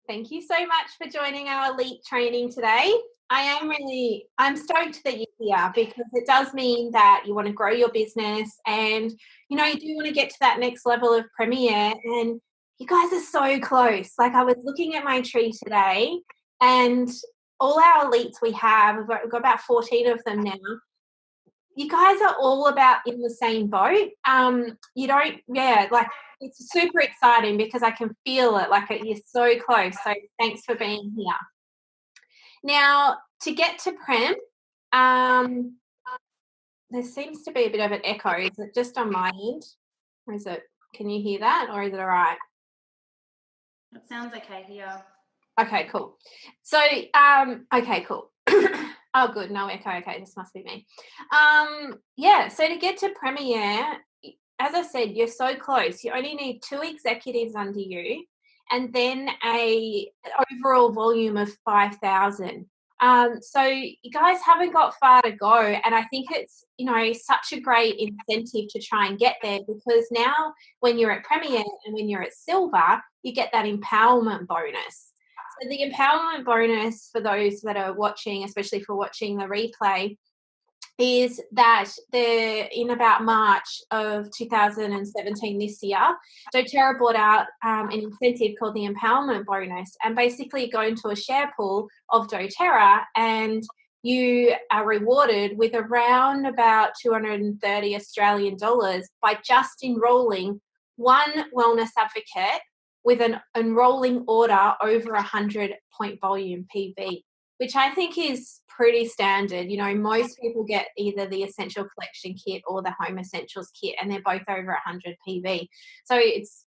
Thank you so much for joining our elite training today. I'm stoked that you're here because it does mean that you want to grow your business and, you do want to get to that next level of Premier, and you guys are so close. Like, I was looking at my tree today and all our elites we've got about 14 of them now. You guys are all about in the same boat. It's super exciting because I can feel it, like you're so close. So thanks for being here. Now, to get to Prem, there seems to be a bit of an echo. Is it just on my end? Or is it, can you hear that, or is it all right? It sounds okay here. Okay, cool. So, okay, cool. Oh, good. No echo. Okay, this must be me. So to get to Premier, as I said, you're so close. You only need 2 executives under you and then a overall volume of 5,000. So you guys haven't got far to go, and I think it's, such a great incentive to try and get there, because now when you're at Premier and when you're at Silver, you get that empowerment bonus. So the empowerment bonus for those that are watching, especially for watching the replay, is that in about March of 2017 this year, doTERRA brought out an incentive called the empowerment bonus, and basically go into a share pool of doTERRA and you are rewarded with around about 230 Australian dollars by just enrolling one wellness advocate with an enrolling order over 100 point volume PV, which I think is pretty standard. Most people get either the Essential Collection kit or the Home Essentials kit, and they're both over 100 PV. So it's,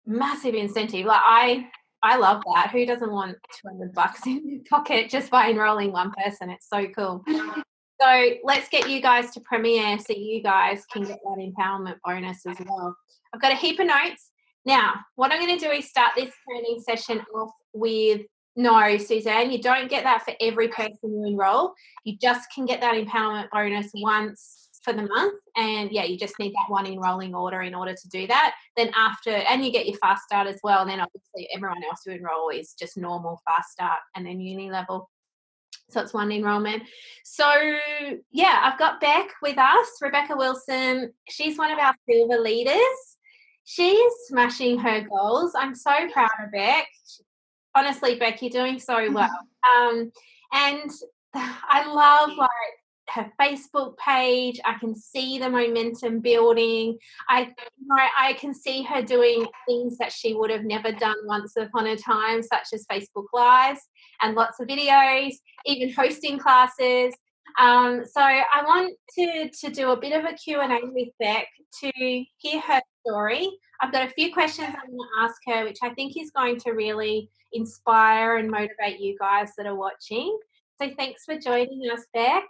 massive incentive. Like, I love that. Who doesn't want $200 in your pocket just by enrolling one person? It's so cool. So let's get you guys to Premier so you guys can get that empowerment bonus as well. I've got a heap of notes. Now, what I'm going to do is start this training session off with, no, Suzanne, you don't get that for every person you enroll. You just can get that empowerment bonus once for the month. And you just need that one enrolling order in order to do that. Then and you get your fast start as well. And then obviously everyone else who enroll is just normal fast start and then uni level. So it's one enrollment. So, I've got Beck with us, Rebecca Wilson. She's one of our silver leaders. She's smashing her goals. I'm so proud of Beck. Honestly, Beck, you're doing so well. And I love her Facebook page. I can see the momentum building. I can see her doing things that she would have never done once upon a time, such as Facebook Lives and lots of videos, even hosting classes. So I want to do a bit of a Q&A with Beck to hear her story. I've got a few questions I'm going to ask her, which I think is going to really inspire and motivate you guys that are watching. So thanks for joining us, Beck.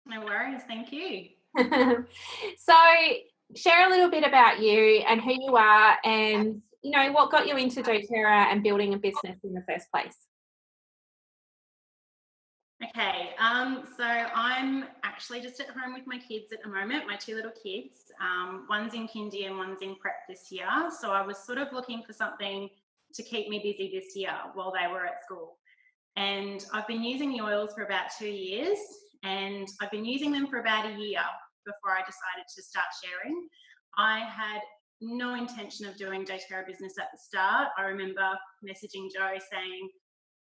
No worries, thank you. So share a little bit about you and who you are and, what got you into doTERRA and building a business in the first place. Okay, so I'm actually just at home with my kids at the moment, my 2 little kids. One's in kindy and one's in prep this year. So I was sort of looking for something to keep me busy this year while they were at school. And I've been using the oils for about 2 years, and I've been using them for about a year before I decided to start sharing. I had no intention of doing doTERRA business at the start. I remember messaging Joe saying,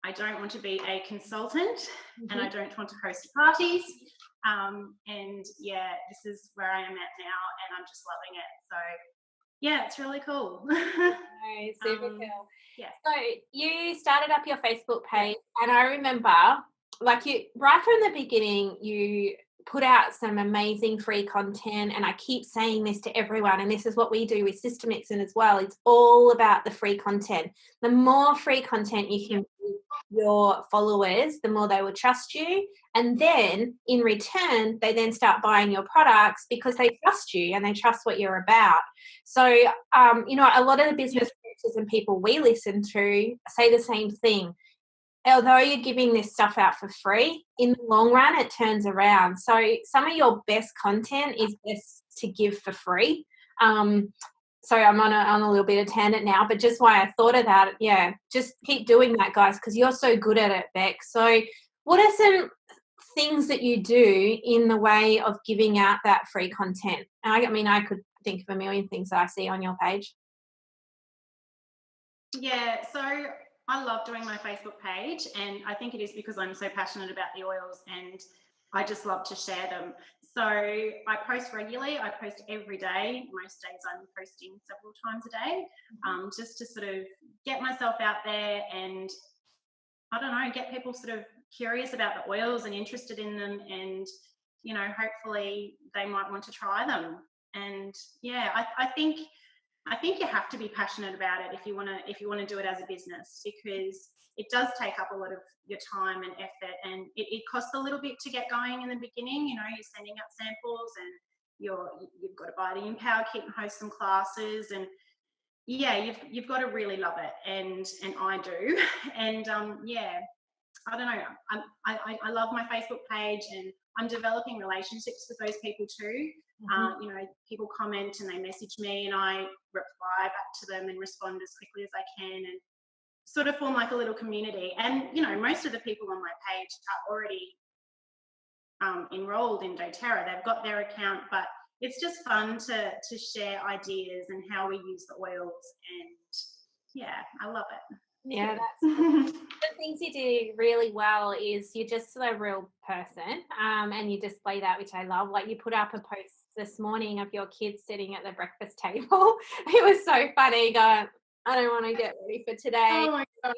I don't want to be a consultant and I don't want to host parties. This is where I am at now, and I'm just loving it. So it's really cool. Super cool. Yeah. So you started up your Facebook page, and I remember, you right from the beginning, you put out some amazing free content, and I keep saying this to everyone, and this is what we do with Systemixin as well. It's all about the free content. The more free content you can give your followers, the more they will trust you, and then in return they then start buying your products because they trust you and they trust what you're about. So a lot of the business coaches and people we listen to say the same thing. Although you're giving this stuff out for free, in the long run, it turns around. So some of your best content is best to give for free. sorry, I'm on a little bit of tangent now, but just why I thought of that, yeah, just keep doing that, guys, because you're so good at it, Beck. So what are some things that you do in the way of giving out that free content? And I mean, I could think of a million things that I see on your page. Yeah, so I love doing my Facebook page, and I think it is because I'm so passionate about the oils and I just love to share them. So I post regularly. I post every day. Most days I'm posting several times a day, just to sort of get myself out there and, I don't know, get people sort of curious about the oils and interested in them, and, you know, hopefully they might want to try them. And yeah, I think you have to be passionate about it if you want to do it as a business, because it does take up a lot of your time and effort, and it costs a little bit to get going in the beginning. You know, you're sending out samples, and you've got to buy the Empower kit and host some classes, and yeah, you've got to really love it, and I do. And yeah, I don't know. I love my Facebook page, and I'm developing relationships with those people too. You know, people comment and they message me, and I reply back to them and respond as quickly as I can, and sort of form like a little community. And you know, most of the people on my page are already enrolled in doTERRA. They've got their account, but it's just fun to share ideas and how we use the oils. And yeah, I love it. Yeah, that's cool. The things you do really well is you're just a real person, and you display that, which I love. Like, you put up a post this morning of your kids sitting at the breakfast table. It was so funny. Going, I don't want to get ready for today. Oh my God.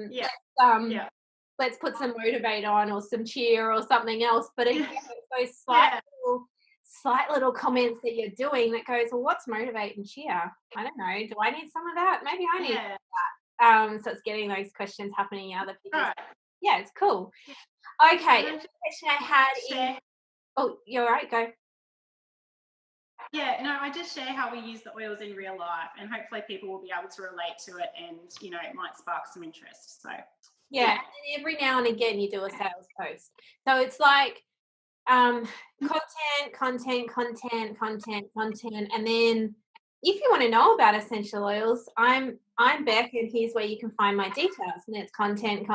You said, let's put some Motivate on, or some Cheer, or something else. But again, it's those slight little comments that you're doing that goes, well, what's Motivate and Cheer? I don't know. Do I need some of that? Maybe I need that. So it's getting those questions happening in other people. Right. Yeah, it's cool. Okay, the question I had is, oh, you're right, go. Yeah, no, I just share how we use the oils in real life, and hopefully people will be able to relate to it, and, you know, it might spark some interest. So yeah, and every now and again you do a sales post. So it's like content, and then if you want to know about essential oils, I'm Beck, and here's where you can find my details. And it's content,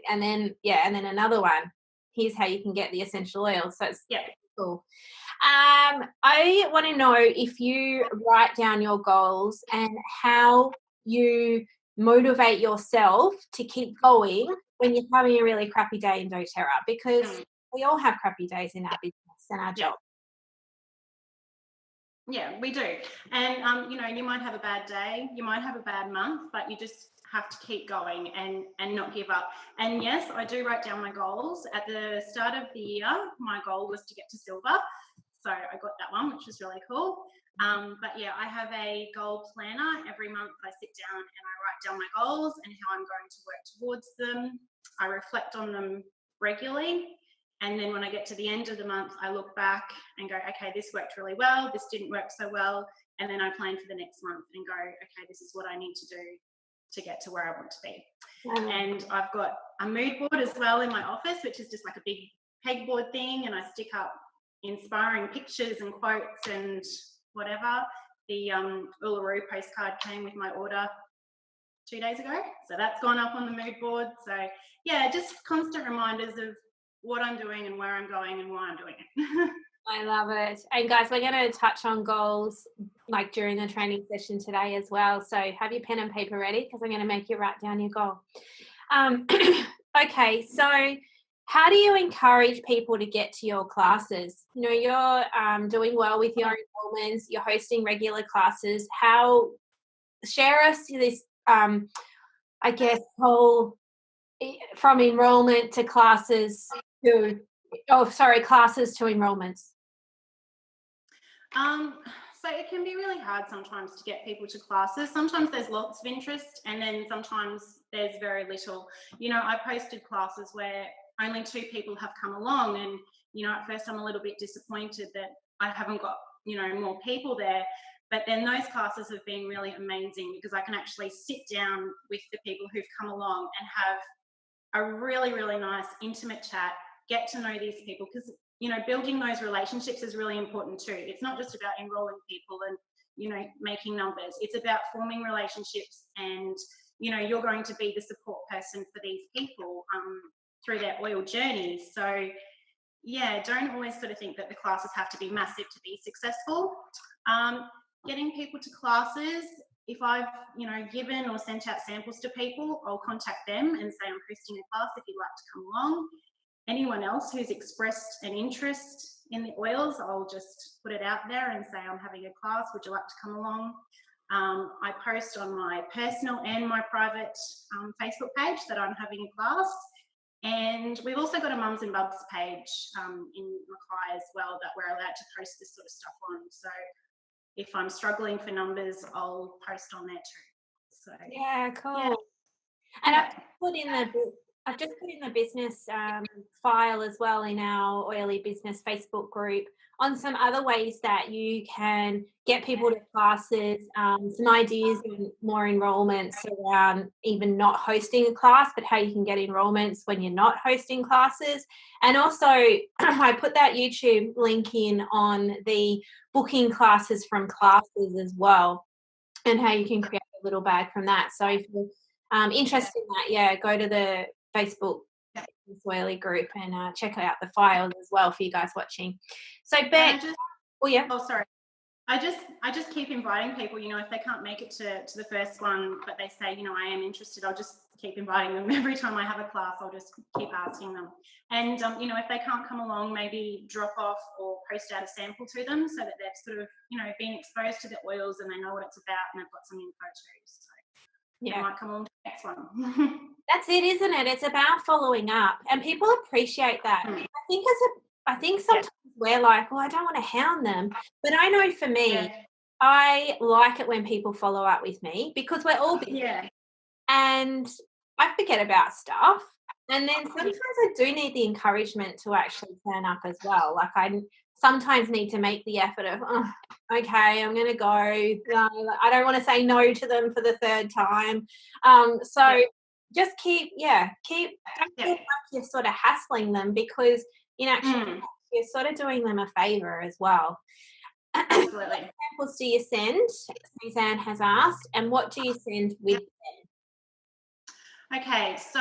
and then another one. Here's how you can get the essential oils. So it's cool. I want to know if you write down your goals and how you motivate yourself to keep going when you're having a really crappy day in doTERRA, because we all have crappy days in our business and our job. Yeah, we do. And, you know, you might have a bad day, you might have a bad month, but you just have to keep going and not give up. And yes, I do write down my goals. At the start of the year, my goal was to get to silver. So I got that one, which was really cool. But yeah, I have a goal planner. Every month I sit down and I write down my goals and how I'm going to work towards them. I reflect on them regularly. And then when I get to the end of the month, I look back and go, okay, this worked really well, this didn't work so well. And then I plan for the next month and go, okay, this is what I need to do to get to where I want to be. And I've got a mood board as well in my office, which is just like a big pegboard thing. And I stick up inspiring pictures and quotes and whatever. The Uluru postcard came with my order 2 days ago. So that's gone up on the mood board. So yeah, just constant reminders of what I'm doing and where I'm going and why I'm doing it. I love it. And guys, we're going to touch on goals like during the training session today as well. So have your pen and paper ready, because I'm going to make you write down your goal. Okay, so how do you encourage people to get to your classes? You know, you're doing well with your enrollments, you're hosting regular classes. Share us this, I guess, whole from enrollment to classes to, classes to enrollments. So it can be really hard sometimes to get people to classes. Sometimes there's lots of interest, and then sometimes there's very little. You know, I posted classes where only 2 people have come along, and, you know, at first I'm a little bit disappointed that I haven't got, you know, more people there. But then those classes have been really amazing, because I can actually sit down with the people who've come along and have a really, really nice, intimate chat, get to know these people, because, you know, building those relationships is really important too. It's not just about enrolling people and, making numbers. It's about forming relationships, and you're going to be the support person for these people through their oil journey. So yeah, don't always sort of think that the classes have to be massive to be successful. Getting people to classes, if I've given or sent out samples to people, I'll contact them and say, I'm hosting a class if you'd like to come along. Anyone else who's expressed an interest in the oils, I'll just put it out there and say, I'm having a class, would you like to come along? I post on my personal and my private Facebook page that I'm having a class. And we've also got a Mums and Bubs page in Mackay as well that we're allowed to post this sort of stuff on. So if I'm struggling for numbers, I'll post on there too. So yeah, cool. Yeah. And I've just put in the business file as well in our Oily Business Facebook group on some other ways that you can get people to classes, some ideas and more enrollments around even not hosting a class, but how you can get enrollments when you're not hosting classes. And also I put that YouTube link in on the booking classes from classes as well, and how you can create a little bag from that. So if you're interested in that, yeah, go to the Facebook Oily group and check out the files as well for you guys watching. So Beck, sorry. I just keep inviting people, if they can't make it to the first one, but they say, I am interested, I'll just keep inviting them. Every time I have a class, I'll just keep asking them. And, if they can't come along, maybe drop off or post out a sample to them so that they've sort of, been exposed to the oils and they know what it's about and they've got some info too. So they might come on to the next one. That's it, isn't it? It's about following up, and people appreciate that. I think sometimes we're like, well, I don't want to hound them, but I know for me, I like it when people follow up with me because we're all busy, and I forget about stuff. And then sometimes I do need the encouragement to actually turn up as well. Like I sometimes need to make the effort of, okay, I'm going to go. I don't want to say no to them for the third time. Just keep don't feel like you're sort of hassling them, because in actual you're sort of doing them a favour as well. Absolutely. What samples do you send? Suzanne has asked, and what do you send with them? Okay, so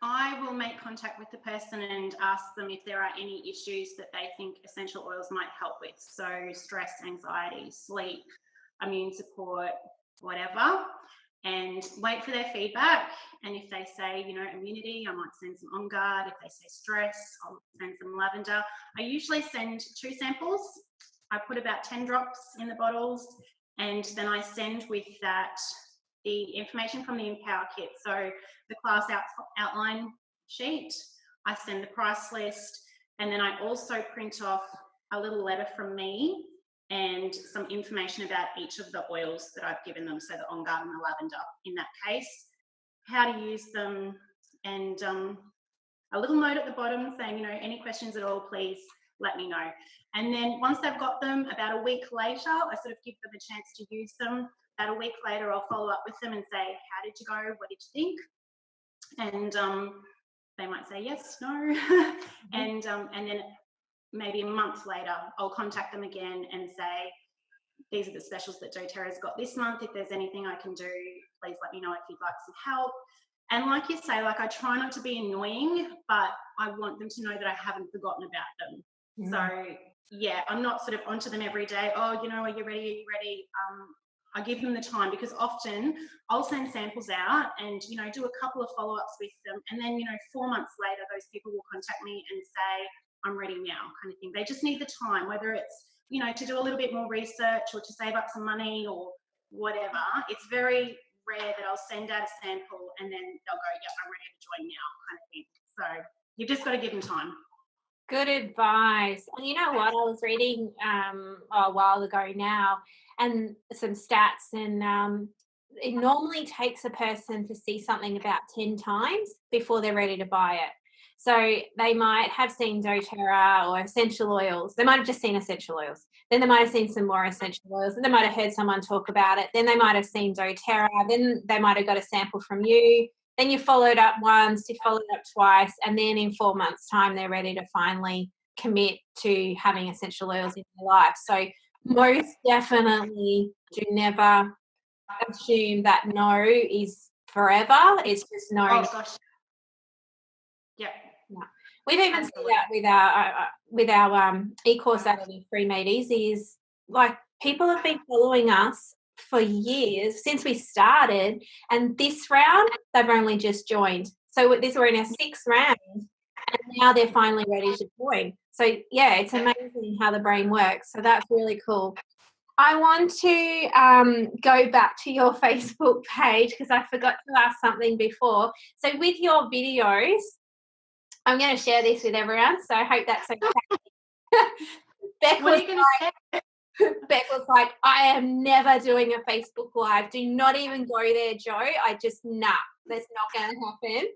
I will make contact with the person and ask them if there are any issues that they think essential oils might help with. So stress, anxiety, sleep, immune support, whatever, and wait for their feedback. And if they say, immunity, I might send some On Guard. If they say stress, I'll send some lavender. I usually send 2 samples. I put about 10 drops in the bottles, and then I send with that the information from the Empower kit. So the class outline sheet, I send the price list, and then I also print off a little letter from me and some information about each of the oils that I've given them, so the On Guard and the lavender in that case, how to use them, and a little note at the bottom saying, any questions at all, please let me know. And then once they've got them, about a week later, I sort of give them a chance to use them. About a week later, I'll follow up with them and say, how did you go? What did you think? And they might say yes, no. And then maybe a month later, I'll contact them again and say, these are the specials that doTERRA's got this month. If there's anything I can do, please let me know if you'd like some help. And like you say, I try not to be annoying, but I want them to know that I haven't forgotten about them. So yeah, I'm not sort of onto them every day. Oh, are you ready? Are you ready? I give them the time, because often I'll send samples out and, do a couple of follow-ups with them. And then, 4 months later, those people will contact me and say, I'm ready now, kind of thing. They just need the time, whether it's, to do a little bit more research or to save up some money or whatever. It's very rare that I'll send out a sample and then they'll go, yep, I'm ready to join now, kind of thing. So you've just got to give them time. Good advice. And you know what? I was reading a while ago now, and some stats, and it normally takes a person to see something about 10 times before they're ready to buy it. So they might have seen doTERRA or essential oils. They might have just seen essential oils. Then they might have seen some more essential oils. Then they might have heard someone talk about it. Then they might have seen doTERRA. Then they might have got a sample from you. Then you followed up once, you followed up twice, and then in 4 months' time, they're ready to finally commit to having essential oils in their life. So most definitely do never assume that no is forever. It's just no. Oh gosh. Yeah. No. We've even seen that with our e-course Additive-Free mateys is like people have been following us for years since we started, and this round they've only just joined. So we're in our 6th round, and now they're finally ready to join. So yeah, it's amazing how the brain works. So that's really cool. I want to go back to your Facebook page because I forgot to ask something before. So with your videos, I'm going to share this with everyone, so I hope that's okay. Beck was like, I am never doing a Facebook Live. Do not even go there, Joe. That's not going to happen.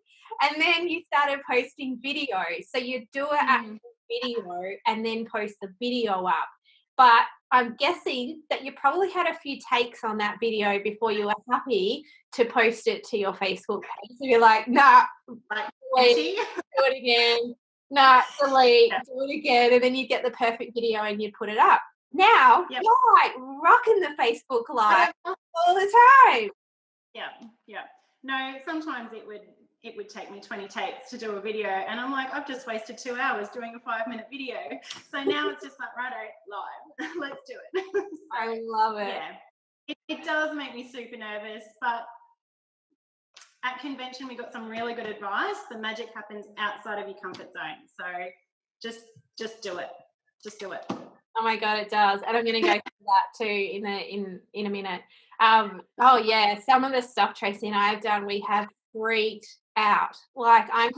And then you started posting videos. So you do an actual video and then post the video up. But I'm guessing that you probably had a few takes on that video before you were happy to post it to your Facebook page. So you're like, nah, delete, do it again. Nah, delete, do it again. And then you get the perfect video and you put it up. Now you're like rocking the Facebook Live all the time. Yeah. No, sometimes it would take me 20 takes to do a video, and I'm like, I've just wasted 2 hours doing a 5-minute video. So now it's just like, righto, live, let's do it. So, I love it. Yeah, it does make me super nervous, but at convention we got some really good advice. The magic happens outside of your comfort zone. So just do it. Just do it. Oh my God, it does. And I'm going to go through that too in a minute. Oh yeah, some of the stuff Tracy and I have done, we have freaked out. Like I'm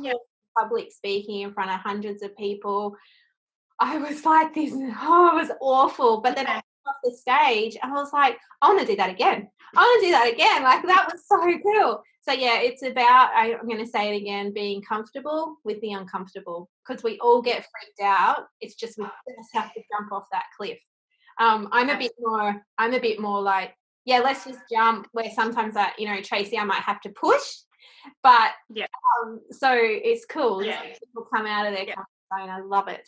public speaking in front of hundreds of people. I was like this, it was awful. But then I came off the stage and I was like, I want to do that again. Like that was so cool. So yeah, it's about, I'm going to say it again, being comfortable with the uncomfortable, because we all get freaked out. It's just we just have to jump off that cliff. I'm a bit more like, yeah, let's just jump, where sometimes Tracy, I might have to push, but so it's cool. Yeah. People come out of their comfort zone. I love it.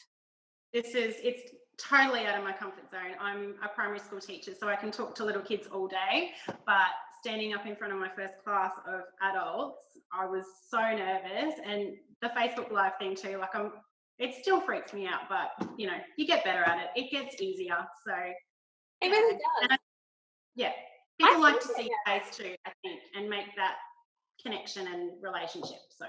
It's totally out of my comfort zone. I'm a primary school teacher, so I can talk to little kids all day, but standing up in front of my first class of adults, I was so nervous. And the Facebook Live thing too, like it still freaks me out, but you get better at it. It gets easier. So it really does. People like to see your face too, I think, and make that connection and relationship. So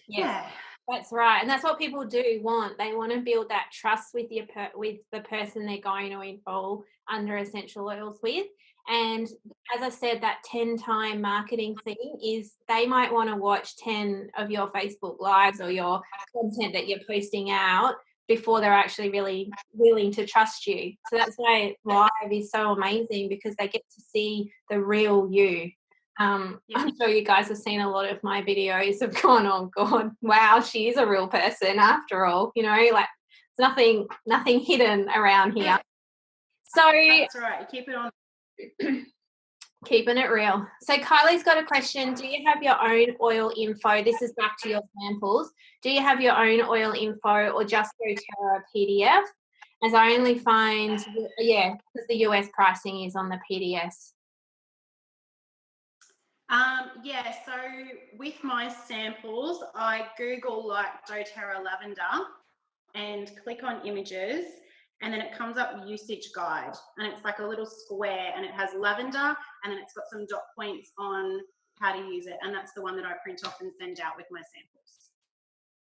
yeah. That's right, and that's what people do want. They want to build that trust with with the person they're going to enroll under essential oils with. And as I said, that 10-time marketing thing is they might want to watch 10 of your Facebook Lives or your content that you're posting out before they're actually really willing to trust you. So that's why live is so amazing, because they get to see the real you. I'm sure you guys have seen a lot of my videos have gone, oh God, wow, she is a real person after all, like there's nothing hidden around here. So that's right, keep it on. Keeping it real. So Kylie's got a question. Do you have your own oil info? This is back to your samples. Do you have your own oil info or just doTERRA PDF? As I only find, because the US pricing is on the PDS. So with my samples, I Google like doTERRA lavender and click on images, and then it comes up usage guide, and it's like a little square, and it has lavender, and then it's got some dot points on how to use it, and that's the one that I print off and send out with my samples.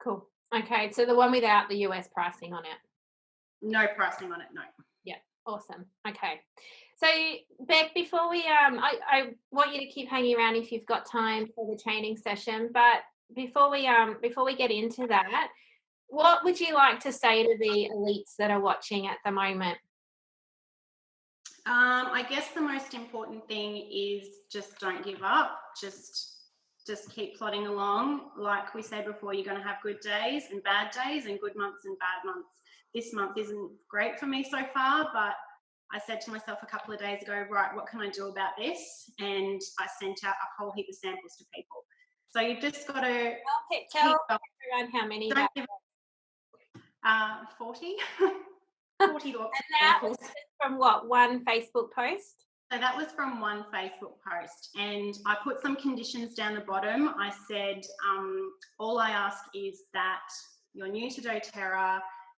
Cool. Okay, so the one without the US pricing on it? No pricing on it, no. Yeah, awesome. Okay. So Beck, before we I want you to keep hanging around if you've got time for the training session, but before we get into that, what would you like to say to the elites that are watching at the moment? I guess the most important thing is just don't give up. Just keep plodding along. Like we said before, you're going to have good days and bad days, and good months and bad months. This month isn't great for me so far, but I said to myself a couple of days ago, right, what can I do about this? And I sent out a whole heap of samples to people. So you've just got to tell everyone how many. 40. 40 box samples. From what, one Facebook post? So that was from one Facebook post, and I put some conditions down the bottom. I said, all I ask is that you're new to doTERRA,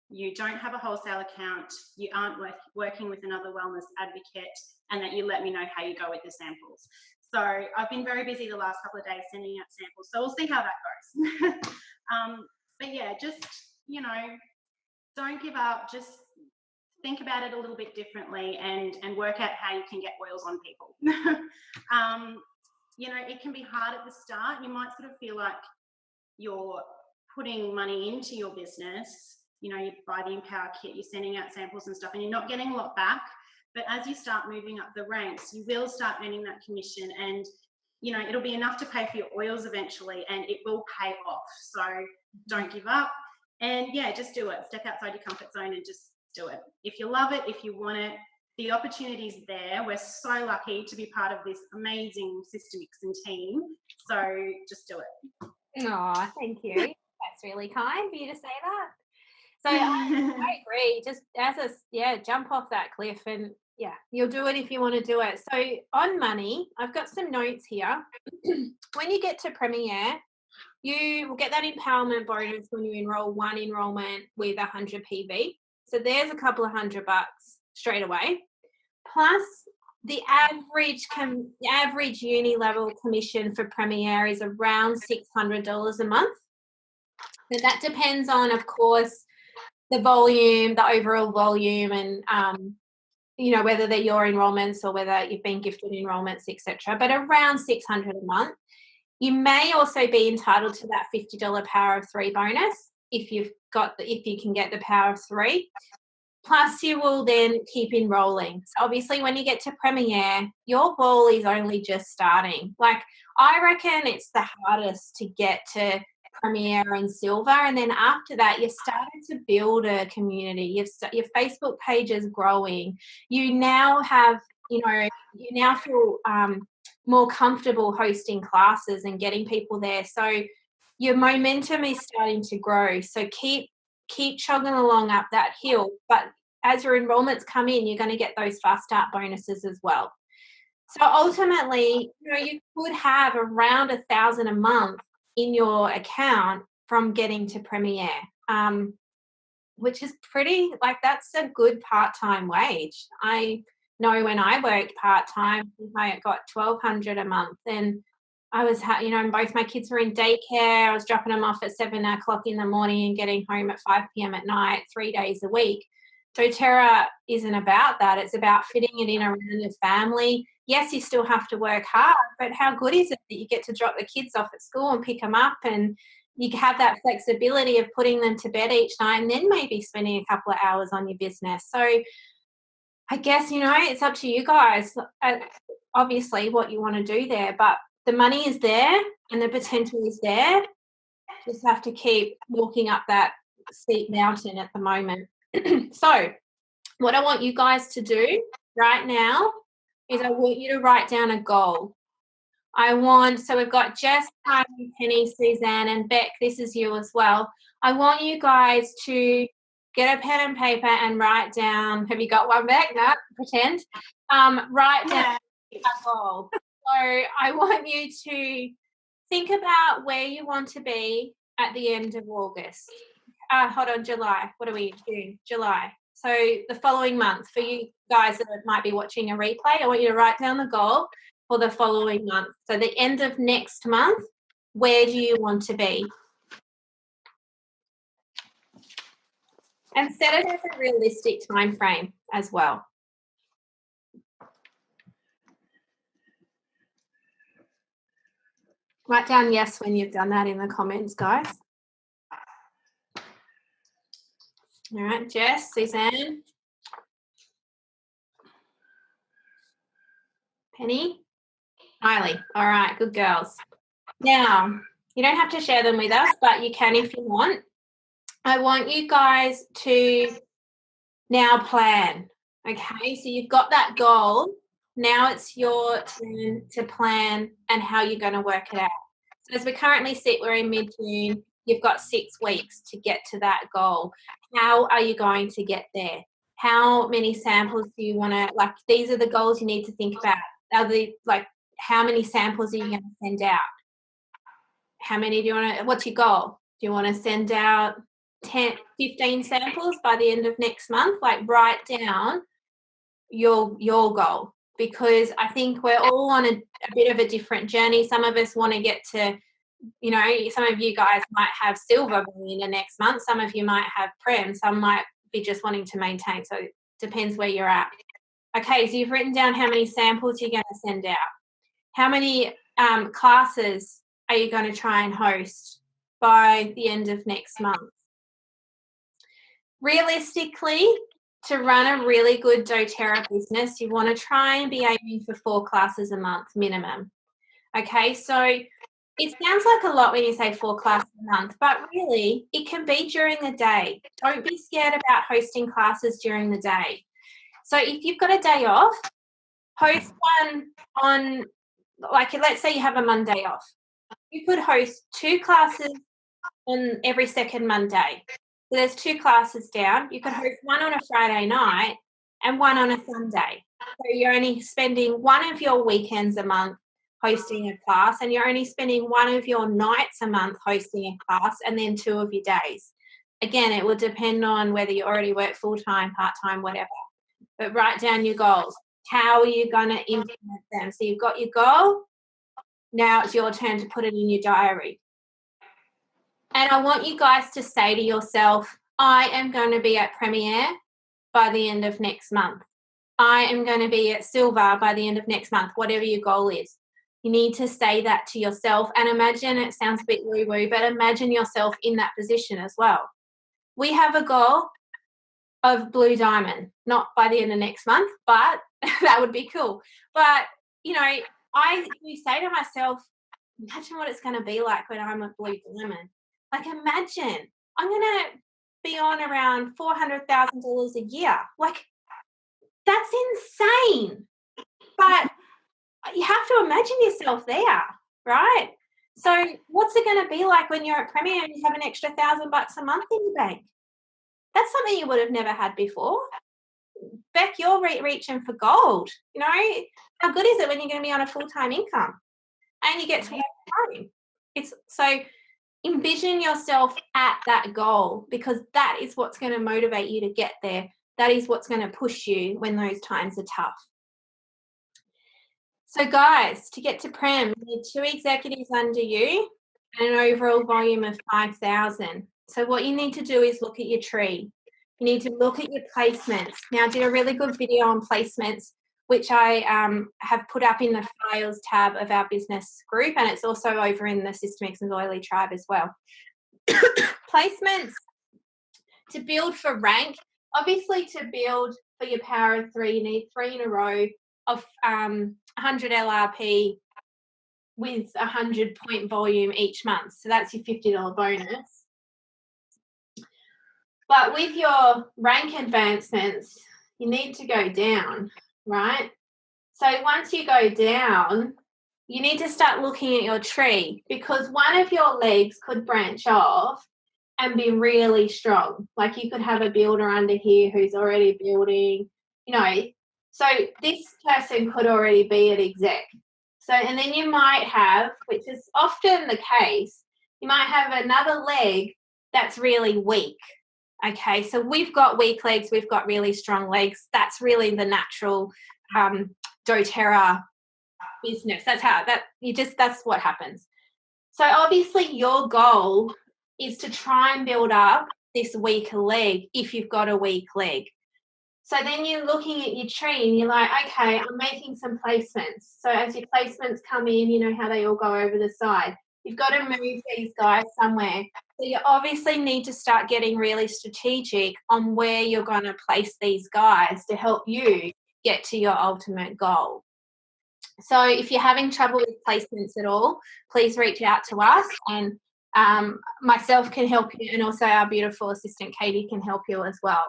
you don't have a wholesale account, you aren't working with another wellness advocate, and that you let me know how you go with the samples. So I've been very busy the last couple of days sending out samples, so we'll see how that goes. But yeah, just, you know, don't give up, just think about it a little bit differently and work out how you can get oils on people. You know, it can be hard at the start. You might sort of feel like you're putting money into your business. You know, you buy the Empower kit, you're sending out samples and stuff, and you're not getting a lot back. But as you start moving up the ranks, you will start earning that commission, and, you know, it'll be enough to pay for your oils eventually, and it will pay off. So don't give up. And yeah, just do it. Step outside your comfort zone and just do it. If you love it, if you want it, the opportunity's there. We're so lucky to be part of this amazing Systemix and team. So just do it. Oh, thank you. That's really kind for you to say that. So I agree. Just jump off that cliff, and yeah, you'll do it if you want to do it. So on money, I've got some notes here. When you get to Premier, you will get that empowerment bonus when you enroll one enrollment with 100 PV. So there's a couple of $100 straight away. Plus the average uni level commission for Premier is around $600 a month. And that depends on, of course, the volume, the overall volume, and you know, whether they're your enrollments or whether you've been gifted enrollments, etc. But around $600 a month. You may also be entitled to that $50 Power of 3 bonus if you can get the Power of 3. Plus, you will then keep enrolling. So obviously, when you get to Premier, your ball is only just starting. Like, I reckon it's the hardest to get to Premier and Silver, and then after that, you're starting to build a community. Your Facebook page is growing. You now have, you now feel more comfortable hosting classes and getting people there. So your momentum is starting to grow. So keep chugging along up that hill. But as your enrollments come in, you're going to get those fast start bonuses as well. So ultimately, you could have around $1,000 a month in your account from getting to Premier, which is pretty, like, that's a good part-time wage. I know when I worked part-time, I got $1,200 a month, and I was, both my kids were in daycare. I was dropping them off at 7 o'clock in the morning and getting home at 5 p.m. at night, 3 days a week. doTERRA isn't about that. It's about fitting it in around your family. Yes, you still have to work hard, but how good is it that you get to drop the kids off at school and pick them up, and you have that flexibility of putting them to bed each night and then maybe spending a couple of hours on your business. So I guess, it's up to you guys, obviously, what you want to do there, but the money is there and the potential is there. Just have to keep walking up that steep mountain at the moment. So what I want you guys to do right now is I want you to write down a goal. So we've got Jess, Penny, Suzanne, and Beck. This is you as well. I want you guys to get a pen and paper and write down. Have you got one, Beck? No, pretend. Write down a goal. So I want you to think about where you want to be at the end of August. Hold on, July. What are we doing? July. So the following month, for you guys that might be watching a replay, I want you to write down the goal for the following month. So the end of next month, where do you want to be? And set it as a realistic time frame as well. Write down yes when you've done that in the comments, guys. All right, Jess, Suzanne, Penny, Miley. All right, good girls. Now, you don't have to share them with us, but you can if you want. I want you guys to now plan, okay? So you've got that goal. Now it's your turn to plan and how you're going to work it out. So as we currently sit, we're in mid-June. You've got 6 weeks to get to that goal. How are you going to get there? how many samples do you want to, like, these are the goals you need to think about. Are they, like, how many samples are you going to send out? How many do you want to, what's your goal? Do you want to send out 10, 15 samples by the end of next month? Like, write down your goal, because I think we're all on a bit of a different journey. Some of us want to get to, you know, some of you guys might have silver by the end of next month. Some of you might have prem. Some might be just wanting to maintain. So it depends where you're at. Okay, so you've written down how many samples you're going to send out. How many classes are you going to try and host by the end of next month? Realistically, to run a really good doTERRA business, you want to try and be aiming for 4 classes a month minimum. Okay, so it sounds like a lot when you say 4 classes a month, but really it can be during the day. Don't be scared about hosting classes during the day. So if you've got a day off, host one on, like, let's say you have a Monday off. You could host 2 classes on every second Monday. So there's 2 classes down. You could host one on a Friday night and one on a Sunday. So you're only spending one of your weekends a month hosting a class, and you're only spending one of your nights a month hosting a class, and then 2 of your days. Again, it will depend on whether you already work full-time, part-time, whatever. But write down your goals. How are you going to implement them? So you've got your goal. Now it's your turn to put it in your diary. And I want you guys to say to yourself, I am going to be at Premiere by the end of next month. I am going to be at Silver by the end of next month, whatever your goal is. You need to say that to yourself, and imagine, it sounds a bit woo-woo, but imagine yourself in that position as well. We have a goal of Blue Diamond, not by the end of next month, but that would be cool. But, you know, I say to myself, imagine what it's going to be like when I'm a Blue Diamond. Like, imagine I'm going to be on around $400,000 a year. Like, that's insane. But you have to imagine yourself there, right? So what's it going to be like when you're at Premier and you have an extra $1,000 a month in your bank? That's something you would have never had before. Beck, you're reaching for gold. You know, how good is it when you're going to be on a full-time income and you get to work home? It's so envision yourself at that goal, because that is what's going to motivate you to get there. That is what's going to push you when those times are tough. So guys, to get to Prem, you need 2 executives under you and an overall volume of 5,000. So what you need to do is look at your tree. You need to look at your placements. Now, I did a really good video on placements, which I have put up in the files tab of our business group, and it's also over in the Systemix and Loyally tribe as well. Placements to build for rank. Obviously, to build for your power of 3, you need 3 in a row of 100 LRP with 100 point volume each month. So that's your $50 bonus. But with your rank advancements, you need to go down, right? So once you go down, you need to start looking at your tree, because one of your legs could branch off and be really strong. Like, you could have a builder under here who's already building, you know. So this person could already be an exec. So, and then you might have, which is often the case, you might have another leg that's really weak. Okay, so we've got weak legs, we've got really strong legs. That's really the natural doTERRA business. That's what happens. So obviously your goal is to try and build up this weaker leg if you've got a weak leg. So then you're looking at your tree and you're like, okay, I'm making some placements. So as your placements come in, you know how they all go over the side. You've got to move these guys somewhere. So you obviously need to start getting really strategic on where you're going to place these guys to help you get to your ultimate goal. So if you're having trouble with placements at all, please reach out to us, and myself can help you, and also our beautiful assistant Katie can help you as well.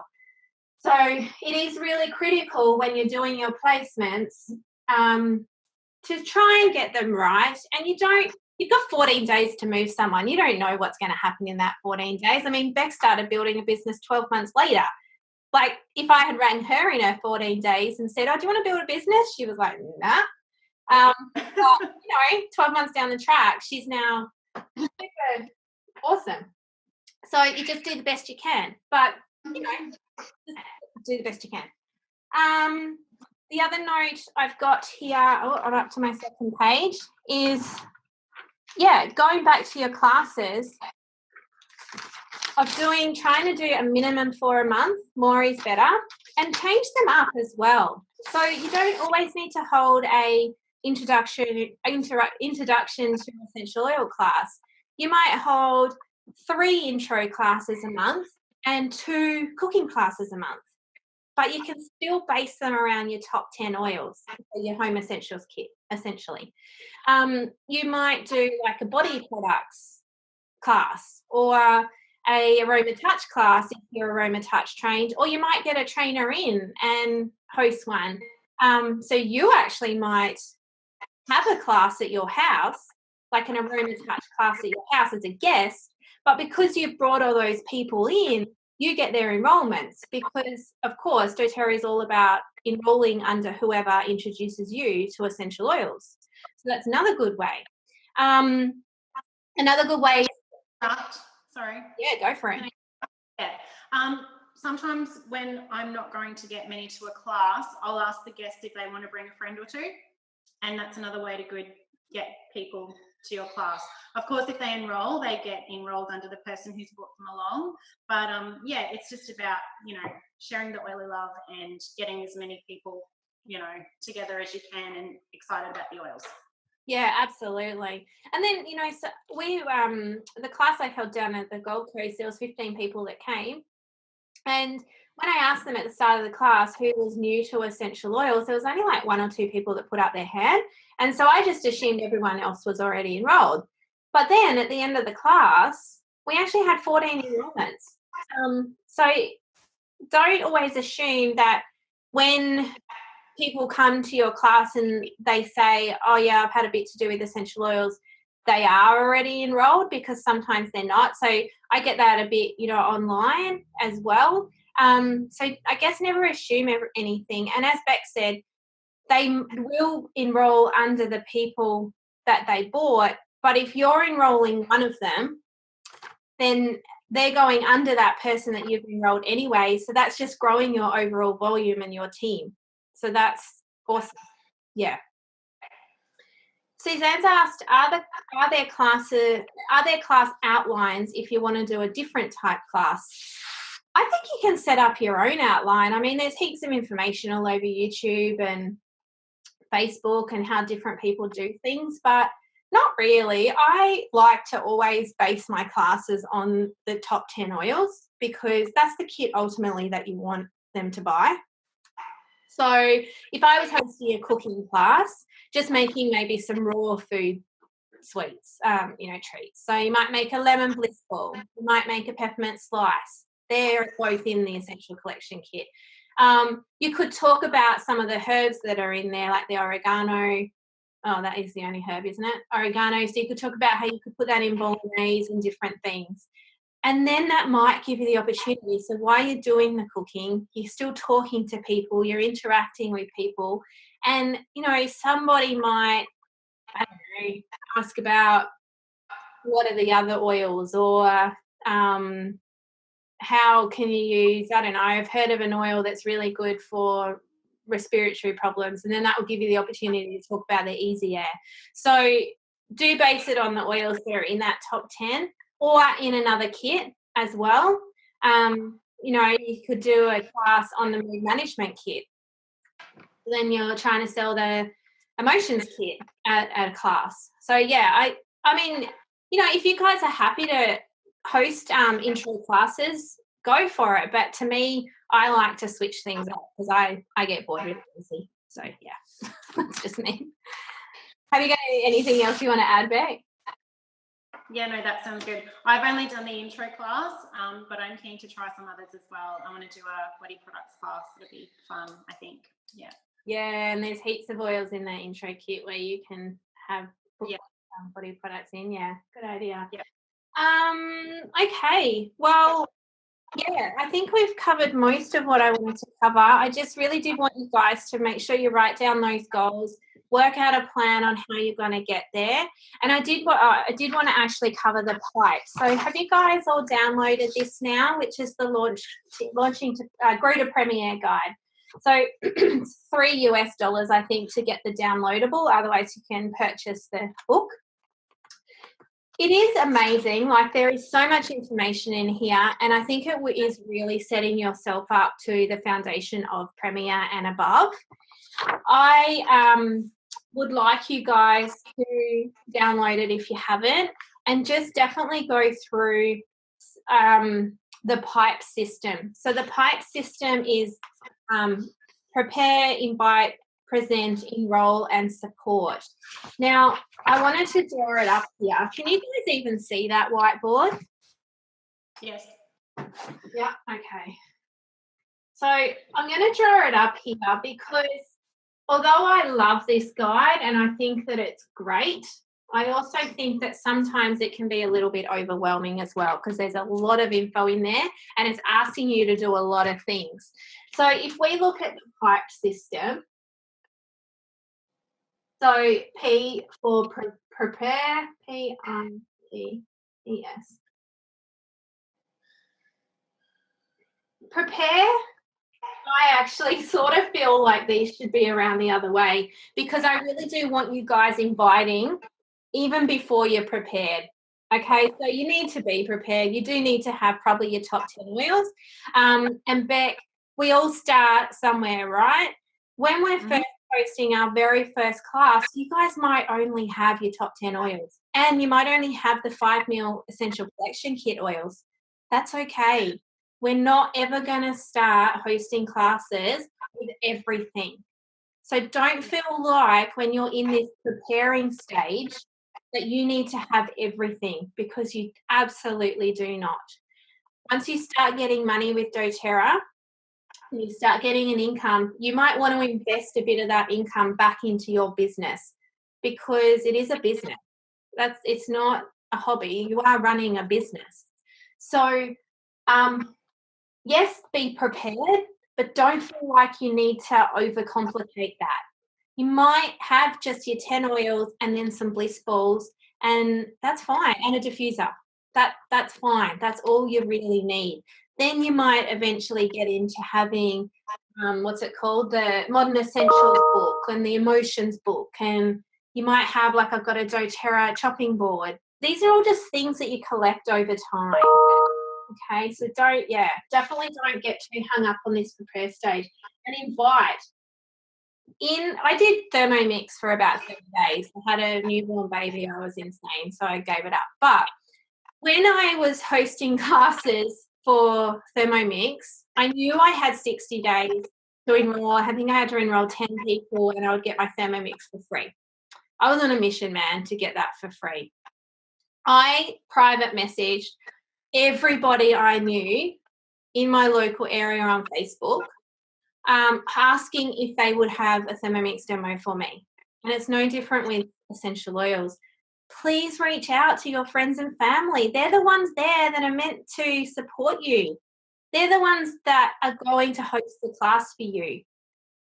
So it is really critical when you're doing your placements to try and get them right. And you've got 14 days to move someone. You don't know what's going to happen in that 14 days. I mean, Beck started building a business 12 months later. like if I had rang her in her 14 days and said, oh, do you want to build a business? She was like, nah. But, 12 months down the track, she's now super awesome. So you just do the best you can, but, do the best you can. The other note I've got here, I'm up to my second page, is, going back to your classes, of trying to do a minimum for a month, more is better, and change them up as well. So you don't always need to hold a introduction to essential oil class. You might hold 3 intro classes a month and 2 cooking classes a month, but you can still base them around your top 10 oils, your home essentials kit, essentially. You might do like a body products class, or a aroma touch class if you're aroma touch trained, or you might get a trainer in and host one. So you actually might have a class at your house, like an aroma touch class at your house as a guest, but because you've brought all those people in, you get their enrollments, because of course doTERRA is all about enrolling under whoever introduces you to essential oils. So that's another good way. Another good way. Sorry. Yeah, go for it. Yeah. Sometimes when I'm not going to get many to a class, I'll ask the guest if they want to bring a friend or two, and that's another way to get people to your class. Of course, if they enroll, they get enrolled under the person who's brought them along. But it's just about sharing the oily love and getting as many people together as you can and excited about the oils. Yeah, absolutely. And then, so we, the class I held down at the Gold Coast, there was 15 people that came. And when I asked them at the start of the class who was new to essential oils, there was only like 1 or 2 people that put up their hand. And so I just assumed everyone else was already enrolled. But then at the end of the class, we actually had 14 enrollments. So don't always assume that when people come to your class and they say, oh yeah, I've had a bit to do with essential oils, they are already enrolled, because sometimes they're not. So I get that a bit, online as well. So I guess never assume anything. And as Beck said, they will enroll under the people that they bought. But if you're enrolling one of them, then they're going under that person that you've enrolled anyway. So that's just growing your overall volume and your team. So that's awesome. Yeah. Suzanne's asked, are there class outlines if you want to do a different type class? I think you can set up your own outline. I mean, there's heaps of information all over YouTube and Facebook and how different people do things, but not really. I like to always base my classes on the top 10 oils, because that's the kit ultimately that you want them to buy. So if I was hosting a cooking class, just making maybe some raw food sweets, treats. So you might make a lemon bliss ball. You might make a peppermint slice. They're both in the Essential Collection kit. You could talk about some of the herbs that are in there, like the oregano. Oh, that is the only herb, isn't it? Oregano. So you could talk about how you could put that in bolognese and different things. And then that might give you the opportunity. So while you're doing the cooking, you're still talking to people, you're interacting with people. And, somebody might, I don't know, ask about what are the other oils, or how can you use, I don't know, I've heard of an oil that's really good for respiratory problems. And then that will give you the opportunity to talk about the easy air. So do base it on the oils that are in that top 10. Or in another kit as well. You could do a class on the mood management kit. Then you're trying to sell the emotions kit at a class. So yeah, I mean, if you guys are happy to host intro classes, go for it. But to me, I like to switch things up because I get bored really easy. So yeah, that's just me. Have you got anything else you want to add, Beck? Yeah, no, that sounds good. I've only done the intro class, but I'm keen to try some others as well. I want to do a body products class. It'll be fun, I think. Yeah. Yeah, and there's heaps of oils in that intro kit where you can have body products in. Yeah, good idea. Yeah. Okay. Well, Yeah, I think we've covered most of what I wanted to cover. I just really did want you guys to make sure you write down those goals, work out a plan on how you're going to get there. And I did want to actually cover the pipe. So have you guys all downloaded this now, which is the launching to Grow to Premiere guide. So it's $3 I think to get the downloadable. Otherwise, you can purchase the book. It is amazing. Like, there is so much information in here, and I think it is really setting yourself up to the foundation of Premier and above. I would like you guys to download it if you haven't, and just definitely go through the pipe system. So the pipe system is prepare, invite, present, enroll, and support. Now, I wanted to draw it up here. Can you guys even see that whiteboard? Yes. Yeah, okay. So I'm going to draw it up here because although I love this guide and I think that it's great, I also think that sometimes it can be a little bit overwhelming as well, because there's a lot of info in there and it's asking you to do a lot of things. So if we look at the pipe system, so P for prepare, P-I-P-E-S. Prepare, I actually sort of feel like these should be around the other way, because I really do want you guys inviting even before you're prepared. Okay, so you need to be prepared. You do need to have probably your top 10 oils. And Beck, we all start somewhere, right? When we're first hosting our very first class, you guys might only have your top 10 oils, and you might only have the 5 ml essential collection kit oils. That's okay. We're not ever going to start hosting classes with everything. So don't feel like when you're in this preparing stage that you need to have everything, because you absolutely do not. Once you start getting money with doTERRA and you start getting an income, you might want to invest a bit of that income back into your business, because it is a business. It's not a hobby. You are running a business. So, yes, be prepared, but don't feel like you need to overcomplicate that. You might have just your 10 oils and then some bliss balls, and that's fine, and a diffuser. That's fine. That's all you really need. Then you might eventually get into having what's it called, the Modern Essentials book and the Emotions book, and you might have, like, I've got a doTERRA chopping board. These are all just things that you collect over time. Okay, so definitely don't get too hung up on this prepare stage, and invite. I did Thermomix for about 30 days. I had a newborn baby. I was insane, so I gave it up. But when I was hosting classes for Thermomix, I knew I had 60 days to enroll. I think I had to enroll 10 people, and I would get my Thermomix for free. I was on a mission, man, to get that for free. I private messaged everybody I knew in my local area on Facebook, asking if they would have a Thermomix demo for me. And it's no different with essential oils. Please reach out to your friends and family. They're the ones there that are meant to support you. They're the ones that are going to host the class for you.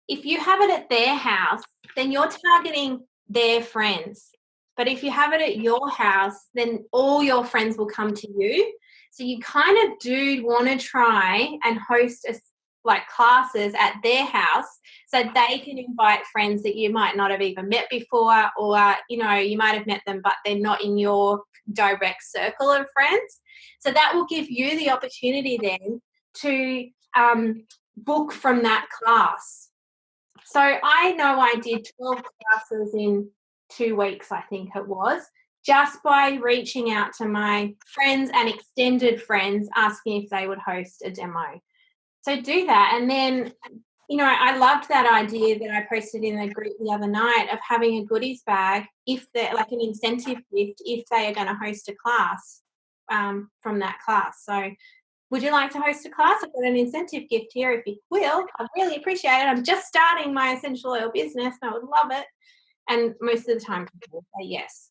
If you have it at their house, then you're targeting their friends. But if you have it at your house, then all your friends will come to you. So you kind of do want to try and host classes at their house, so they can invite friends that you might not have even met before, or you might have met them but they're not in your direct circle of friends. So that will give you the opportunity then to book from that class. So I know I did 12 classes in 2 weeks, I think it was, just by reaching out to my friends and extended friends asking if they would host a demo. So do that. And then, I loved that idea that I posted in the group the other night of having a goodies bag, if they're like an incentive gift, if they are going to host a class from that class. So would you like to host a class? I've got an incentive gift here if you will. I'd really appreciate it. I'm just starting my essential oil business and I would love it. And most of the time people say yes.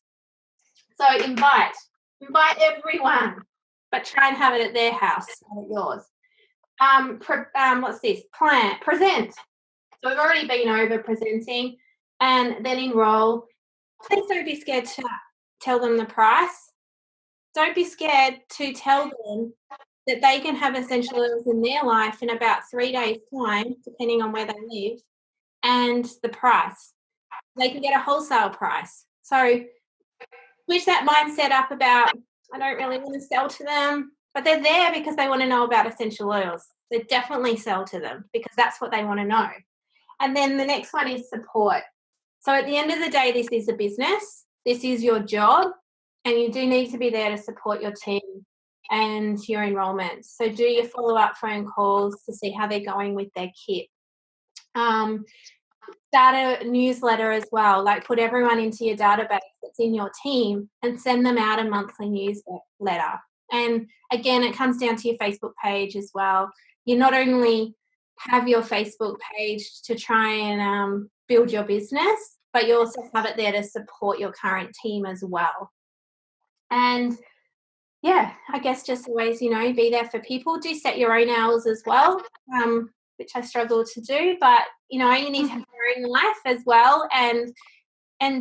So invite everyone. but try and have it at their house, not at yours. What's this? Present. So we've already been over presenting, and then enroll. Please don't be scared to tell them the price. Don't be scared to tell them that they can have essential oils in their life in about 3 days' time, depending on where they live, and the price. They can get a wholesale price. So switch that mindset up about, I don't really want to sell to them, but they're there because they want to know about essential oils. They definitely sell to them because that's what they want to know. And then the next one is support. So at the end of the day, this is a business. This is your job, and you do need to be there to support your team and your enrollments. So do your follow-up phone calls to see how they're going with their kit. Start a newsletter as well, like put everyone into your database that's in your team and send them out a monthly newsletter. And again, it comes down to your Facebook page as well. You not only have your Facebook page to try and build your business, but you also have it there to support your current team as well. And yeah, I guess just always, be there for people. Do set your own hours as well, which I struggle to do, but you need to have your own life as well, and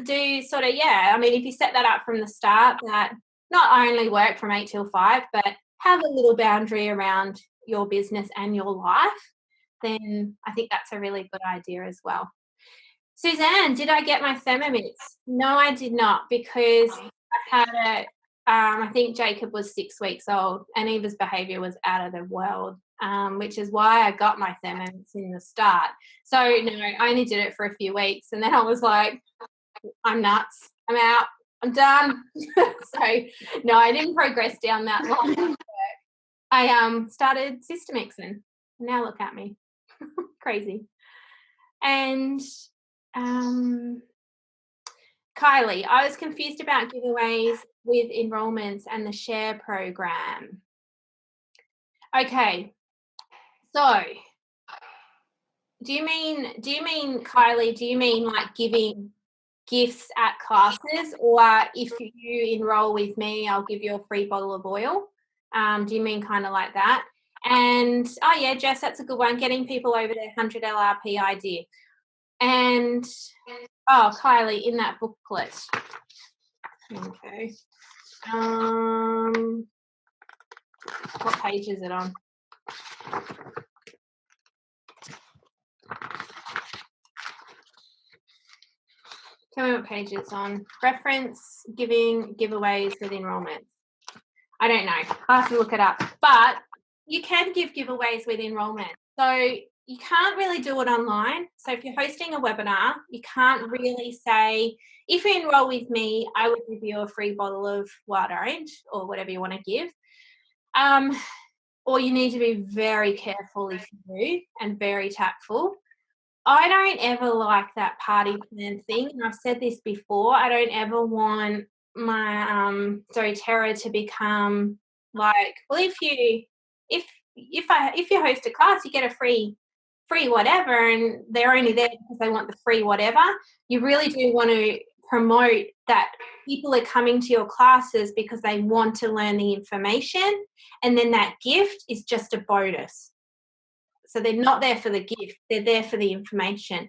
do sort of, if you set that up from the start, that not only work from 8 till 5, but have a little boundary around your business and your life, then I think that's a really good idea as well. Suzanne, did I get my Thermomix? No, I did not, because I had I think Jacob was 6 weeks old and Eva's behaviour was out of the world, which is why I got my Thermomix in the start. So, no, I only did it for a few weeks, and then I was like, I'm nuts. I'm out. I'm done. So, no, I didn't progress down that line. I started Systemixing. Now look at me. Crazy. And Kylie, I was confused about giveaways with enrollments and the share program. Okay, so do you mean Kylie, do you mean like giving gifts at classes, or if you enroll with me, I'll give you a free bottle of oil? Do you mean kind of like that? And oh yeah, Jess, that's a good one. Getting people over their 100 LRP idea. And oh, Kylie, in that booklet. Okay. What page is it on? Tell me what page it's on. Reference giving giveaways with enrollments. I don't know. I have to look it up. But you can give giveaways with enrollment. So you can't really do it online. So if you're hosting a webinar, you can't really say, if you enroll with me, I will give you a free bottle of wild orange or whatever you want to give. Or you need to be very careful if you do, and very tactful. I don't ever like that party plan thing. And I've said this before. I don't ever want my doTERRA to become like, well, if you host a class, you get a free whatever, and they're only there because they want the free whatever. You really do want to promote that people are coming to your classes because they want to learn the information, and then that gift is just a bonus. So they're not there for the gift, they're there for the information.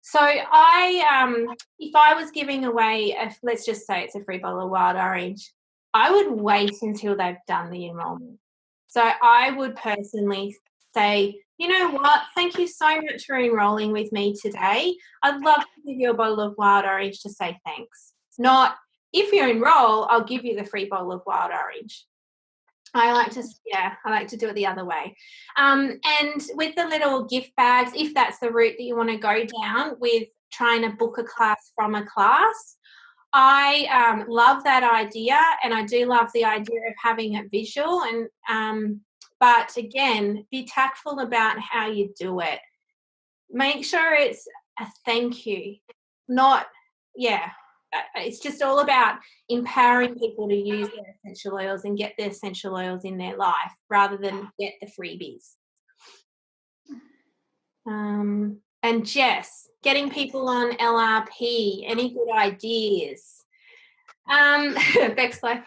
So if I was giving away, let's just say it's a free bottle of wild orange, I would wait until they've done the enrollment. So I would personally say, you know what, thank you so much for enrolling with me today. I'd love to give you a bottle of wild orange to say thanks. Not, if you enroll, I'll give you the free bottle of wild orange. I like to do it the other way. And with the little gift bags, if that's the route that you want to go down with trying to book a class from a class, I love that idea, and I do love the idea of having it visual. And but again, be tactful about how you do it. Make sure it's a thank you, not it's just all about empowering people to use their essential oils and get their essential oils in their life rather than get the freebies. And Jess, getting people on LRP, any good ideas? Beck's like,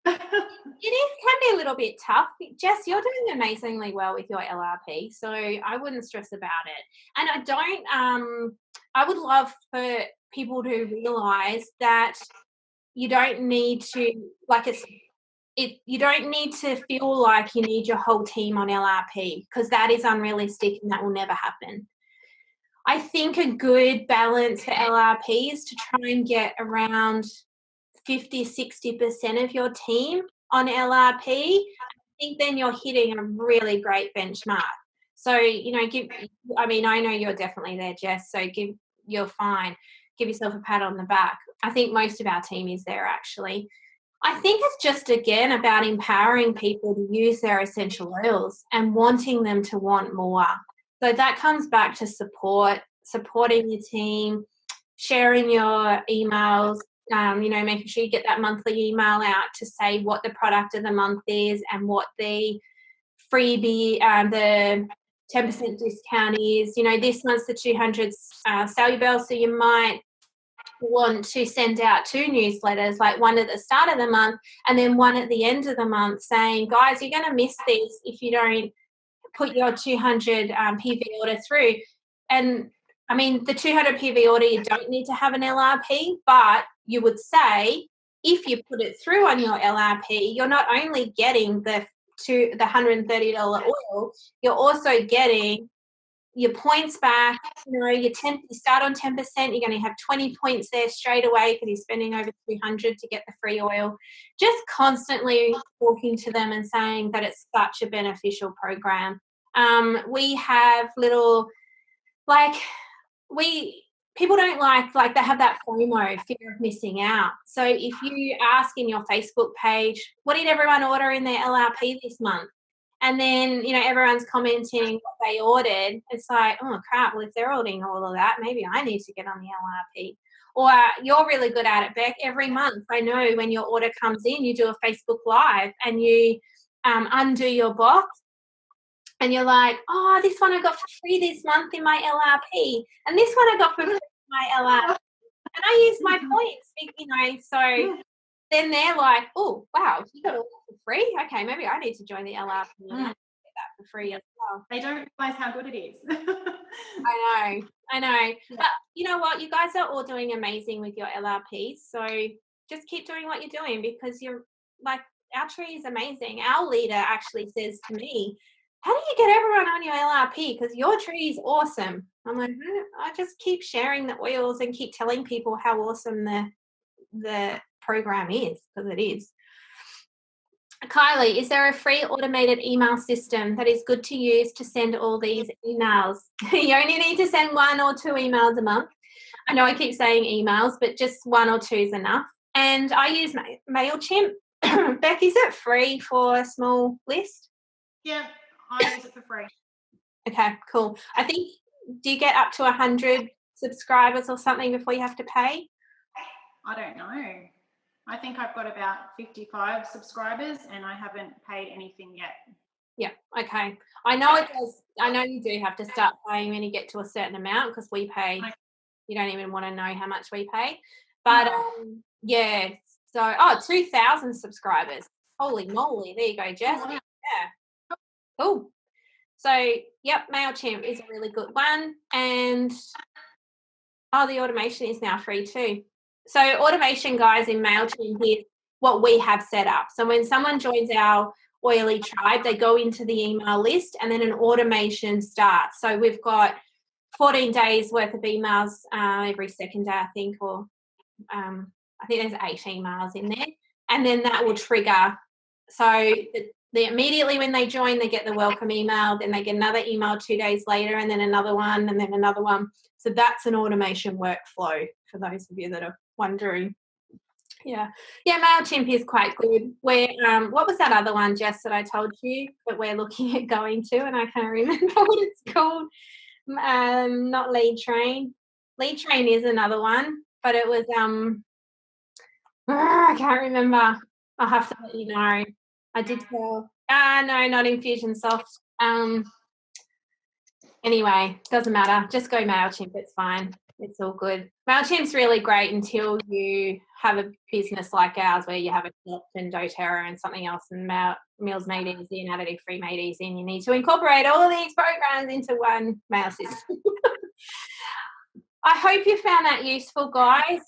Can be a little bit tough. Jess, you're doing amazingly well with your LRP, so I wouldn't stress about it. And I would love for people to realise that you don't need to, you don't need to feel like you need your whole team on LRP, because that is unrealistic and that will never happen. I think a good balance for LRP is to try and get around 50-60% of your team on LRP. I think then you're hitting a really great benchmark. So, I know you're definitely there, Jess, so you're fine. Give yourself a pat on the back. I think most of our team is there, actually. I think it's just, again, about empowering people to use their essential oils and wanting them to want more. So that comes back to supporting your team, sharing your emails, making sure you get that monthly email out to say what the product of the month is and what the freebie, the 10% discount is. This month's the 200 Cellubel, so you might want to send out 2 newsletters, like one at the start of the month and then one at the end of the month, saying, guys, you're going to miss this if you don't put your 200 PV order through. And the 200 PV order, you don't need to have an LRP, but you would say if you put it through on your LRP, you're not only getting the $130 oil, you're also getting your points back. You start on 10%, you're going to have 20 points there straight away because you're spending over 200 to get the free oil. Just constantly talking to them and saying that it's such a beneficial program. We have little, people don't like they have that FOMO, fear of missing out. So if you ask in your Facebook page, what did everyone order in their LRP this month? And then, everyone's commenting what they ordered. It's like, oh, crap, well, if they're ordering all of that, maybe I need to get on the LRP. Or you're really good at it, Beck. Every month, I know when your order comes in, you do a Facebook Live and you undo your box. And you're like, oh, this one I got for free this month in my LRP. And this one I got for free in my LRP. And I use my points, so then they're like, oh, wow, you got it for free? Okay, maybe I need to join the LRP and get that for free as well. They don't realise how good it is. I know. Yeah. But you know what? You guys are all doing amazing with your LRPs. So just keep doing what you're doing, because you're like, our tree is amazing. Our leader actually says to me, how do you get everyone on your LRP? Because your tree is awesome. I'm like, I just keep sharing the oils and keep telling people how awesome the program is, because it is. Kylie, is there a free automated email system that is good to use to send all these emails? You only need to send 1 or 2 emails a month. I know I keep saying emails, but just 1 or 2 is enough. And I use MailChimp. Beck, is it free for a small list? Yeah, I use it for free. Okay, cool. I think, do you get up to 100 subscribers or something before you have to pay? I don't know. I think I've got about 55 subscribers and I haven't paid anything yet. Yeah, okay. I know it does. I know you do have to start paying when you get to a certain amount, because we pay, you don't even want to know how much we pay. But yeah, so 2,000 subscribers. Holy moly. There you go, Jess. Oh, wow. Yeah. Cool. So, yep, MailChimp is a really good one. And the automation is now free too. So automation, guys, in MailChimp is what we have set up. So when someone joins our Oily Tribe, they go into the email list and then an automation starts. So we've got 14 days worth of emails every second day, I think, or I think there's 8 emails in there. And then that will trigger. So they immediately when they join, they get the welcome email, then they get another email 2 days later, and then another one, and then another one. So that's an automation workflow for those of you that are wondering. Yeah, MailChimp is quite good. What was that other one, Jess, that I told you that we're looking at going to, and I can't remember what it's called. Not Lead Train. Lead Train is another one, but it was I can't remember. I'll have to let you know. I did tell. No, not Infusionsoft. Anyway, doesn't matter. Just go MailChimp. It's fine. It's all good. MailChimp's really great until you have a business like ours where you have a shop and doTERRA and something else, and Meals Made Easy and Additive-Free Made Easy, and you need to incorporate all of these programs into one mail system. I hope you found that useful, guys.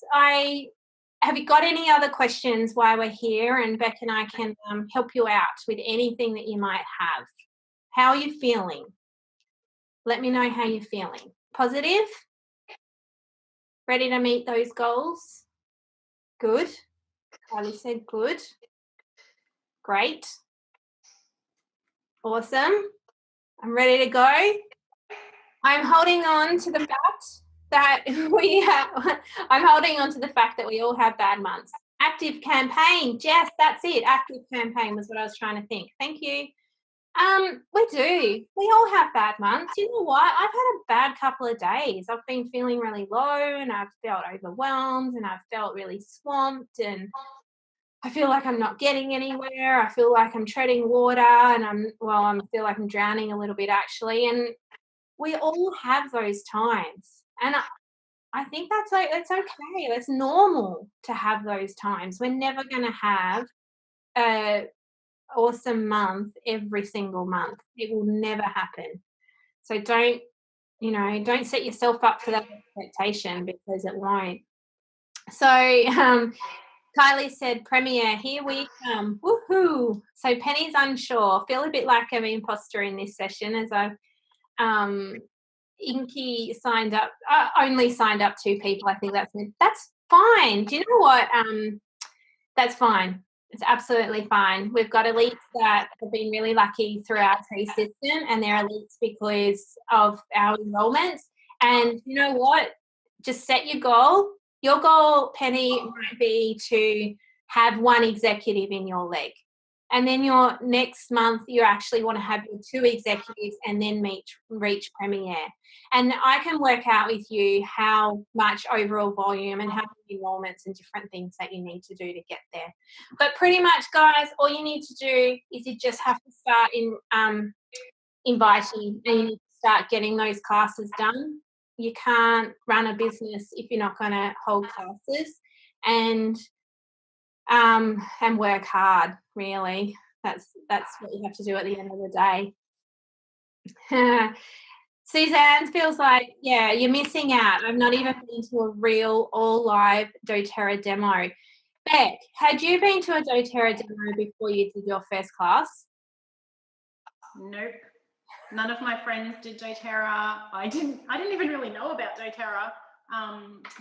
Have you got any other questions while we're here? And Beck and I can help you out with anything that you might have. How are you feeling? Let me know how you're feeling. Positive? Ready to meet those goals? Good. Kylie said good. Great. Awesome. I'm ready to go. I'm holding on to the fact that I'm holding on to the fact that we all have bad months. Active campaign. Jess, that's it. Active campaign was what I was trying to think. Thank you. We do. We all have bad months. You know what? I've had a bad couple of days. I've been feeling really low, and I've felt overwhelmed, and I've felt really swamped, and I feel like I'm not getting anywhere. I feel like I'm treading water, and I feel like I'm drowning a little bit actually. And we all have those times. And I think that's okay. That's normal to have those times. We're never going to have a awesome month every single month. It will never happen. So don't set yourself up for that expectation, because it won't. So Kylie said, Premier, here we come. Woohoo. So Penny's unsure. Feel a bit like an imposter in this session, as I've Inky signed up. Only signed up 2 people. I think that's fine. Do you know what? That's fine. It's absolutely fine. We've got elites that have been really lucky through our tree system, and they're elites because of our enrollments. And you know what? Just set your goal. Your goal, Penny, might be to have 1 executive in your leg. And then your next month, you actually want to have your 2 executives and then reach Premier. And I can work out with you how much overall volume and how many enrollments and different things that you need to do to get there. But pretty much, guys, all you need to do is you just have to start inviting, and you need to start getting those classes done. You can't run a business if you're not going to hold classes and work hard, really. That's what you have to do at the end of the day. Suzanne feels like, yeah, you're missing out. I've not even been to a real all-live doTERRA demo. Beck, had you been to a doTERRA demo before you did your first class? Nope. None of my friends did doTERRA. I didn't even really know about doTERRA.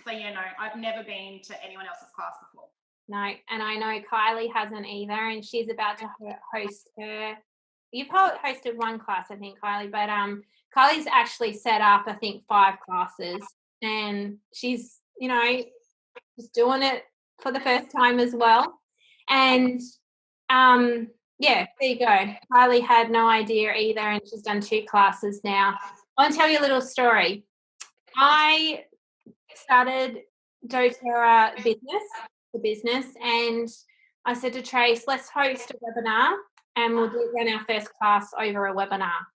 So yeah, no, I've never been to anyone else's class before. No, and I know Kylie hasn't either, and she's about to host her. You've hosted 1 class, I think, Kylie, but Kylie's actually set up, I think, 5 classes, and she's, just doing it for the first time as well. And yeah, there you go. Kylie had no idea either, and she's done 2 classes now. I want to tell you a little story. I started doTERRA business, and I said to Trace, let's host a webinar, and we'll run our first class over a webinar.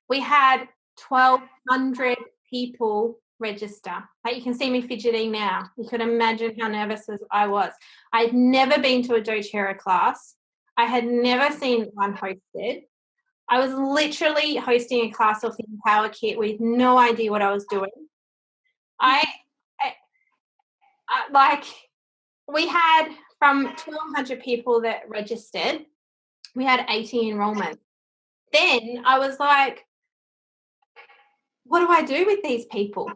We had 1,200 people register. Like, you can see me fidgeting now. You could imagine how nervous I was. I'd never been to a doTERRA class. I had never seen one hosted. I was literally hosting a class off the Empower Kit with no idea what I was doing. We had, from 1,200 people that registered, we had 80 enrollments. Then I was like, what do I do with these people?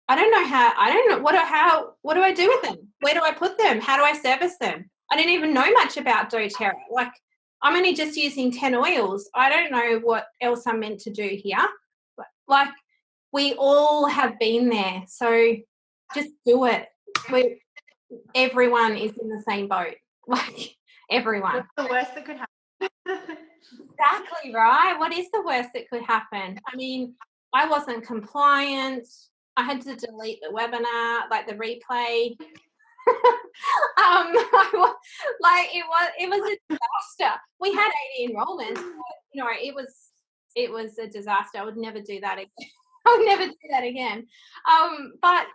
I don't know what do I do with them? Where do I put them? How do I service them? I didn't even know much about doTERRA. Like, I'm only just using 10 oils. I don't know what else I'm meant to do here. But, like, we all have been there. So just do it. Everyone is in the same boat. Like, everyone. What's the worst that could happen? Exactly, right? What is the worst that could happen? I mean, I wasn't compliant. I had to delete the webinar, like the replay. It was a disaster. We had 80 enrollments. But, it was a disaster. I would never do that again. I would never do that again. But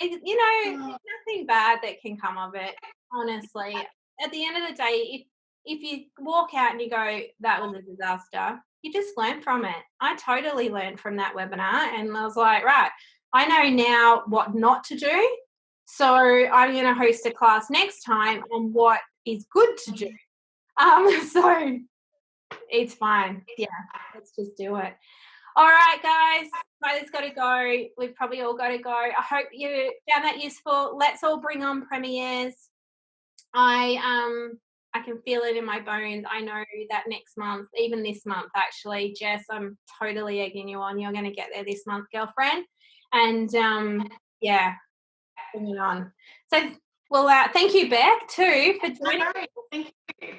nothing bad that can come of it, honestly. At the end of the day, if you walk out and you go, that was a disaster, you just learn from it. I totally learned from that webinar, and I was like, right, I know now what not to do. So I'm going to host a class next time on what is good to do. So it's fine. Yeah, let's just do it. All right, guys, Tyler's got to go. We've probably all got to go. I hope you found that useful. Let's all bring on premieres. I can feel it in my bones. I know that next month, even this month, actually, Jess, I'm totally egging you on. You're going to get there this month, girlfriend. And yeah, bring it on. So, well, thank you, Beck, too, for joining. Thank you.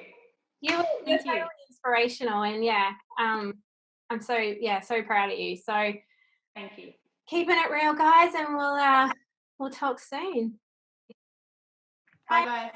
You're totally inspirational, and yeah, I'm so proud of you. So, thank you. Keeping it real, guys, and we'll talk soon. Bye, guys.